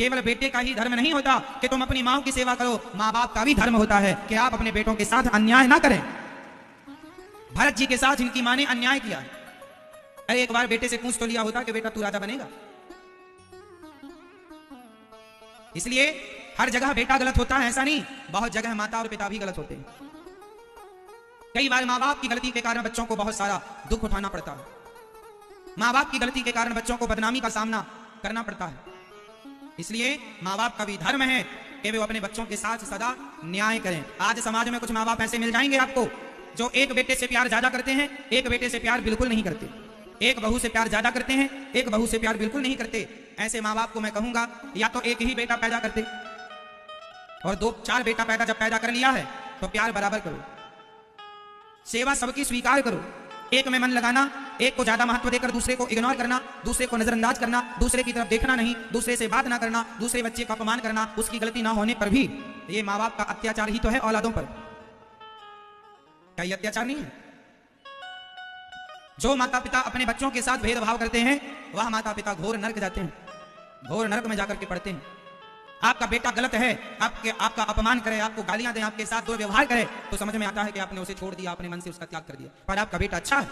केवल बेटे का ही धर्म नहीं होता कि तुम अपनी माँ की सेवा करो, माँ बाप का भी धर्म होता है कि आप अपने बेटों के साथ अन्याय ना करें। भरत जी के साथ इनकी माँ ने अन्याय किया। अरे एक बार बेटे से पूछ तो लिया होता कि बेटा तू राजा बनेगा। इसलिए हर जगह बेटा गलत होता है ऐसा नहीं, बहुत जगह माता और पिता भी गलत होते हैं। कई बार माँ बाप की गलती के कारण बच्चों को बहुत सारा दुख उठाना पड़ता है। माँ बाप की गलती के कारण बच्चों को बदनामी का सामना करना पड़ता है। इसलिए माँ बाप का भी धर्म है कि वे अपने बच्चों के साथ सदा न्याय करें। आज समाज में कुछ माँ बाप ऐसे मिल जाएंगे आपको जो एक बेटे से प्यार ज्यादा करते हैं, एक बेटे से प्यार बिल्कुल नहीं करते। एक बहू से प्यार ज्यादा करते हैं, एक बहू से प्यार बिल्कुल नहीं करते। ऐसे माँ बाप को मैं कहूंगा या तो एक ही बेटा पैदा करते और 2-4 बेटा जब पैदा कर लिया है तो प्यार बराबर करो, सेवा सबकी स्वीकार करो। एक में मन लगाना, एक को ज्यादा महत्व देकर दूसरे को इग्नोर करना, दूसरे को नजरअंदाज करना, दूसरे की तरफ देखना नहीं, दूसरे से बात ना करना, दूसरे बच्चे का अपमान करना, उसकी गलती ना होने पर भी ये माँ बाप का अत्याचार ही तो है औलादों पर। क्या ये अत्याचार नहीं है? जो माता पिता अपने बच्चों के साथ भेदभाव करते हैं वह माता पिता घोर नरक जाते हैं, घोर नरक में जाकर के पढ़ते हैं। आपका बेटा गलत है, आपका अपमान करे, आपको गालियां दे, आपके साथ दुर्व्यवहार करे तो समझ में आता है कि आपने उसे छोड़ दिया, अपने मन से उसका त्याग कर दिया। पर आपका बेटा अच्छा है,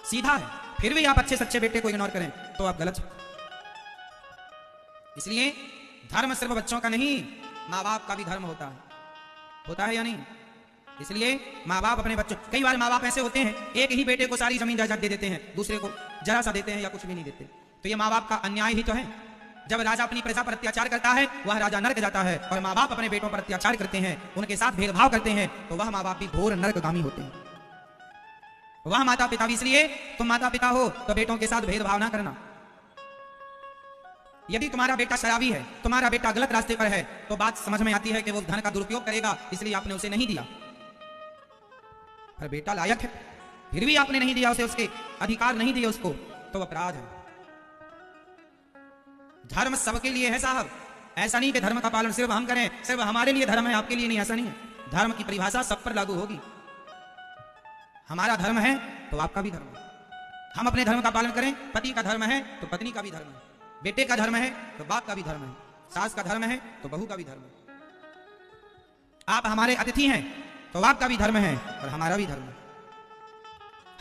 सीधा है, फिर भी आप अच्छे सच्चे बेटे को इग्नोर करें तो आप गलत हैं। इसलिए धर्म सिर्फ बच्चों का नहीं, माँ बाप का भी धर्म होता है या नहीं? इसलिए माँ बाप अपने बच्चों, कई बार माँ बाप ऐसे होते हैं एक ही बेटे को सारी जमीन जायदाद दे देते हैं, दूसरे को जरा सा देते हैं या कुछ भी नहीं देते। तो ये माँ बाप का अन्याय ही तो है। जब राजा अपनी प्रजा पर अत्याचार करता है वह राजा नरक जाता है, और माँ बाप अपने बेटों पर अत्याचार करते हैं, उनके साथ भेदभाव करते हैं तो वह माँ बाप भी घोर नरकगामी होते हैं। वह माता पिता भी, इसलिए तुम माता पिता हो तो बेटों के साथ भेदभाव ना करना। यदि तुम्हारा बेटा शराबी है, तुम्हारा बेटा गलत रास्ते पर है तो बात समझ में आती है कि वो धन का दुरुपयोग करेगा, इसलिए आपने उसे नहीं दिया। पर बेटा लायक है फिर भी आपने नहीं दिया उसे, उसके अधिकार नहीं दिए उसको, तो अपराध है। धर्म सबके लिए है साहब, ऐसा नहीं कि धर्म का पालन सिर्फ हम करें, सिर्फ हमारे लिए धर्म है आपके लिए नहीं, ऐसा नहीं है। धर्म की परिभाषा सब पर लागू होगी। हमारा धर्म है तो आपका भी धर्म है। हम अपने धर्म का पालन करें, पति का धर्म है तो पत्नी का भी धर्म है, बेटे का धर्म है तो बाप का भी धर्म है, सास का धर्म है तो बहू का भी धर्म है। आप हमारे अतिथि हैं तो आपका भी धर्म है और हमारा भी धर्म है।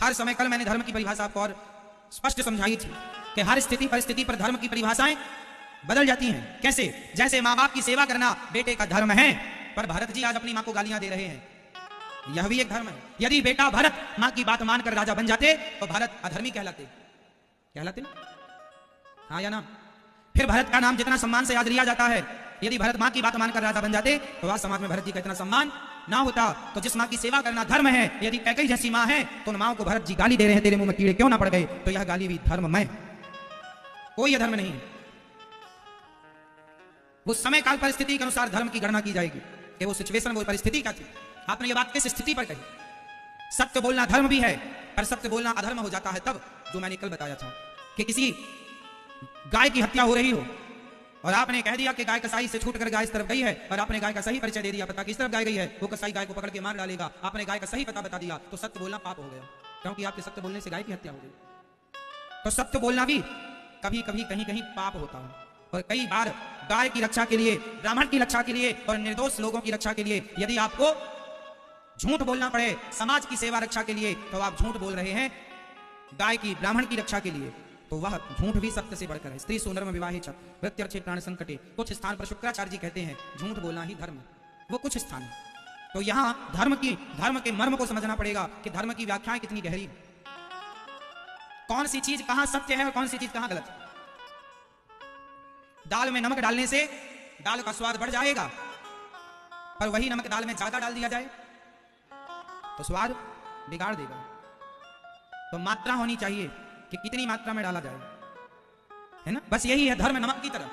हर समय, कल मैंने धर्म की परिभाषा आपको और स्पष्ट समझाई थी कि हर स्थिति परिस्थिति पर धर्म की परिभाषाएं बदल जाती हैं। कैसे? जैसे माँ बाप की सेवा करना बेटे का धर्म है, पर भरत जी आज अपनी माँ को गालियां दे रहे हैं, यह भी एक धर्म है। यदि बेटा भरत माँ की बात मानकर राजा बन जाते तो भरत अधर्मी कहलाते हाँ या ना? फिर भरत का नाम जितना सम्मान से याद लिया जाता है, यदि भरत माँ की बात मानकर राजा बन जाते तो आज समाज में भरत जी का इतना सम्मान ना होता। तो जिस माँ की सेवा करना धर्म है, यदि कैकेयी जैसी माँ है तो उन माँ को भरत जी गाली दे रहे हैं, तेरे मुंह में कीड़े क्यों ना पड़ गए, तो यह गाली भी धर्ममय, कोई धर्म नहीं। वो समय काल परिस्थिति के अनुसार धर्म की गणना की जाएगी कि वो सिचुएशन, वो परिस्थिति क्या थी। आपने ये बात किस स्थिति पर कही? सत्य बोलना धर्म भी है, पर सत्य बोलना अधर्म हो जाता है तब, जो मैंने कल बताया था कि किसी गाय की हत्या हो रही हो और आपने कह दिया कि गाय कसाई से छूटकर गाय इस तरफ गई है, और आपने गाय का सही परिचय दे दिया, पता किस तरफ गाय गई है, वो कसाई गाय को पकड़ के मार डालेगा। आपने गाय का सही पता बता दिया तो सत्य बोलना पाप हो गया, क्योंकि आपके सत्य बोलने से गाय की हत्या हो गई। तो सत्य बोलना भी कभी कभी कहीं कहीं पाप होता है। और कई बार गाय की रक्षा के लिए, ब्राह्मण की रक्षा के लिए और निर्दोष लोगों की रक्षा के लिए यदि आपको झूठ बोलना पड़े समाज की सेवा रक्षा के लिए, तो आप झूठ बोल रहे हैं गाय की, ब्राह्मण की रक्षा के लिए, तो वह झूठ भी सत्य से बढ़कर है। स्त्री सुंदरम विवाहे च प्रत्यर्थे प्राण संकटे। कुछ स्थान पर शुक्राचार्य जी कहते हैं झूठ बोलना ही धर्म, वो कुछ स्थान है। तो यहां धर्म के मर्म को समझना पड़ेगा कि धर्म की व्याख्याएं कितनी गहरी है, कौन सी चीज कहां सत्य है और कौन सी चीज कहां गलत है। दाल में नमक डालने से दाल का स्वाद बढ़ जाएगा, पर वही नमक दाल में ज्यादा डाल दिया जाए तो स्वाद बिगाड़ देगा। तो मात्रा होनी चाहिए कि कितनी मात्रा में डाला जाए, है ना? बस यही है धर्म, नमक की तरह।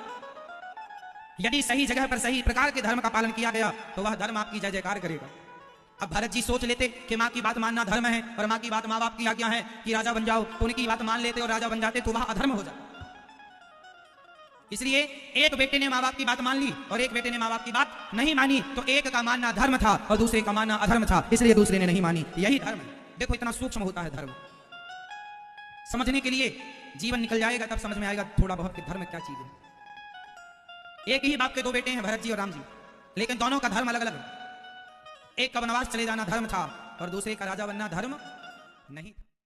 यदि सही जगह पर सही प्रकार के धर्म का पालन किया गया तो वह धर्म आपकी जय जयकार करेगा। अब भरत जी सोच लेते कि माँ की बात मानना धर्म है और माँ की बात, माँ बाप की आज्ञा है कि राजा बन जाओ, तो उनकी बात मान लेते और राजा बन जाते तो वह अधर्म हो जाता। इसलिए एक बेटे ने माँ बाप की बात मान ली और एक बेटे ने माँ बाप की बात नहीं मानी, तो एक का मानना धर्म था और दूसरे का मानना अधर्म था, इसलिए दूसरे ने नहीं मानी। यही धर्म है। देखो इतना सूक्ष्म होता है धर्म। समझने के लिए जीवन निकल जाएगा तब समझ में आएगा थोड़ा बहुत कि धर्म क्या चीज है। एक ही बाप के दो बेटे हैं, भरत जी और राम जी, लेकिन दोनों का धर्म अलग अलग है। एक का वनवास चले जाना धर्म था और दूसरे का राजा बनना धर्म नहीं था।